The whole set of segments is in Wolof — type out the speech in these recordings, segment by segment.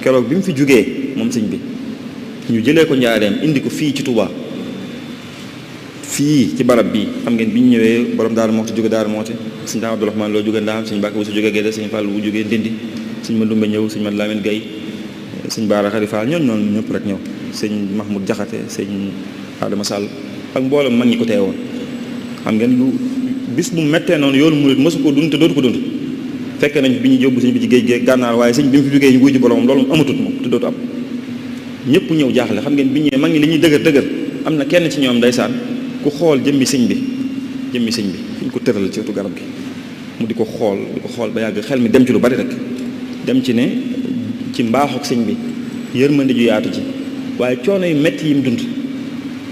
keroog bi mu fi jógee moom sëñ bi ñu jëlee ko njaareem indi ko fii ci Touba fii ci barab bii xam ngeen bi ñu ñëwee borom Daaru Muxti jóge Daaru Muxti sëñ Daam Abdourahmane loo jóge Ndaam sëñ Mbàkke bu su jóge Gédé sëñ Fall bu jógee Ndindi sëñ Mandumbe ñëw sëñ Mad Lamine Gaye sëñ Baara Xari Fall ñooñu noonu ñëpp rek ñëw sëñ Mahmoud Jaxate sëñ Adama Sall ak mboolem mag ñi ko teewoon xam ngeen lu bis bu mettee noonu yoonu murid mësu ko dund te dootu ko dund fekkee nañ bi ñu yóbbu sëñ bi ci géej géej gànnaar waaye sëñ bi mu fi jógee ñu wuy ji boromam loolu amatut moom te dootu am ñëpp ñëw jaaxle xam ngeen bi ñëwee mag ñi li ñuy dëgër am na kenn ci ñoom ndeysaan ku xool jëmmi sëñ bi fi ñu ko tëral ci wetu garab gi mu di ko xool ba yàgg xel mi dem ci lu bari rek dem ci ne ci mbaaxuk sëñ bi yërmande ju yaatu ji waaye coono yu metti yi mu dund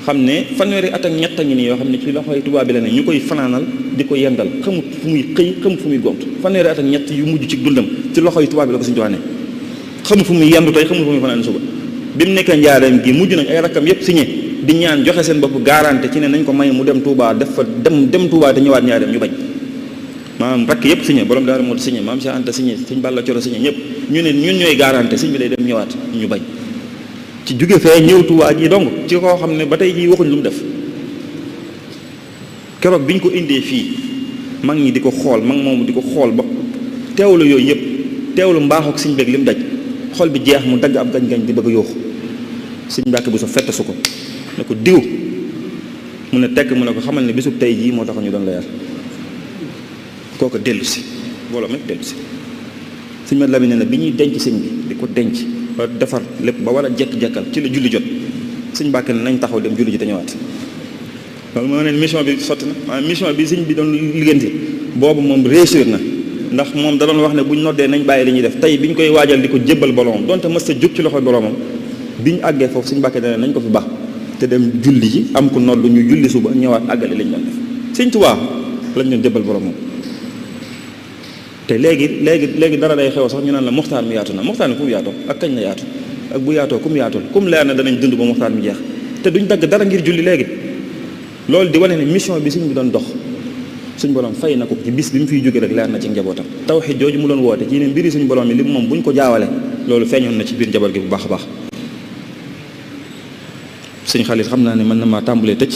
xam ne fanweeri at ak ñett a ngi nii yoo xam ne ci loxoy tubaab bi la ne ñu koy fanaanal di ko yendal xamut fu muy xëy xamut fu muy gont fanweeri at ak ñett yu mujj ci dundam ci loxoy tubaab bi la ko sëñ Tuubaa ne xamut fu muy yendu tey xamut fu muy fanaan suba bi mu nekkee njaareem gi mujj nañ ay rakkam yépp signé di ñaan joxe seen bopp garanté ci ne nañ ko may mu dem Touba def fa dem Touba te ñëwaat njaareem ñu bañ maanaam rakk yépp signé borom Daaru Muxti signé maam Cheikh Anta signé sëñ Balla Coro signé ñëpp ñu ne ñun ñooy garanté sëñ bi day dem ñëwaat ñu bañ ci jóge fee ñëw Touba ji dong ci koo xam ne ba tey jii waxuñ lu mu def keroog bi ñu ko indee fii mag ñi di ko xool mag moomu di ko xool ba teewlu yooyu yëpp teewlu mbaaxook sëñ beeg li mu daj xol bi jeex mu dagg ab gañ-gañ di bëgg a yooxu sëñ Mbàkke bu so fett su ko ne ko diw mu ne tekk mu ne ko xamal ne bisub tey jii moo tax ñu doon la yar kooku dellu si mbooloo mépp dellu si sëñ Mat Lamin nee na bi ñuy denc sëñ bi di ko denc ba defar lépp ba war a jekk-jekkal ci la julli jot sëñ Mbàkke ne nañ taxaw dem julli ji te ñëwaat loolu moo ne mission bi sotti na maanaam mission bi sëñ bi doon liggéenti boobu moom réussir na ndax moom da doon wax ne buñ noddee nañ bàyyi li ñuy def tey bi ñu koy waajal di ko jébbal boromam donte mës ta jóg ci loxoy boromam bi ñu àggee foofu sëñ Mbàkke ne nañ ko fi baax te dem julli ji am ko noddu ñu julli suba ñëwaat àggale lañ doon def sëñ Tuubaa lañ doon jébbal boromam te léegi dara day xew sax ñu naan la muxtaar mi yaatu na muxtaar mi ku mu yaatoo ak kañ la yaatu ak bu yaatoo ku mu yaatul ku mu leer na danañ dund ba muxtaar mi jeex te duñ dagg dara ngir julli léegi loolu di wane ne mission bi suñ bi doon dox suñ borom fay na ko ci bis bi mu fiy jóge rek leer na ci njabootam tawxiid jooju mu doon woote ci ne mbiri suñ borom yi li moom buñ ko jaawale loolu feeñoon na ci biir njaboot gi bu baax a baax sëñ Xaalit xam naa ne mën na maa tàmbalee tëj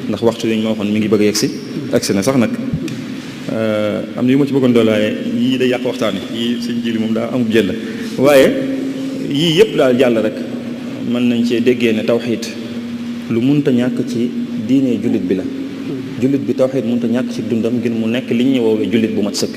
ndax waxtu yi ñu ma waxoon mi ngi bëgg a yegsi agsi na sax nag am na yu ma ci bëggoon doolaaye yii day yàq waxtaane yii sëñ jili moom daa amul jël waaye yii yëpp daal jàll rek mën nañ cee déggee ne tawxiid lu munta ñàkk ci diine jullit bi la jullit bi tawxiid munta ñàkk ci dundam ngir mu nekk li ñuy woowee jullit bu mat sëkk